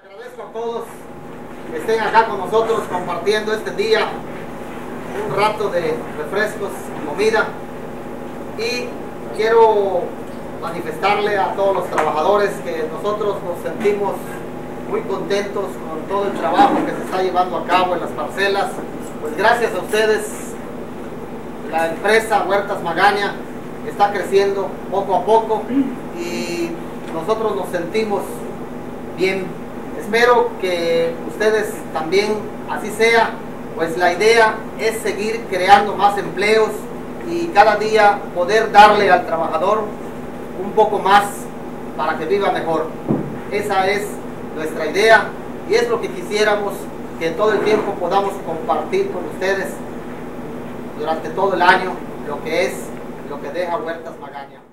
Agradezco a todos que estén acá con nosotros compartiendo este día un rato de refrescos, comida, y quiero manifestarle a todos los trabajadores que nosotros nos sentimos muy contentos con todo el trabajo que se está llevando a cabo en las parcelas. Pues gracias a ustedes la empresa Huertas Magaña está creciendo poco a poco y nosotros nos sentimos bien. Espero que ustedes también así sea, pues la idea es seguir creando más empleos y cada día poder darle al trabajador un poco más para que viva mejor. Esa es nuestra idea y es lo que quisiéramos que todo el tiempo podamos compartir con ustedes durante todo el año, lo que deja Huertas Magaña.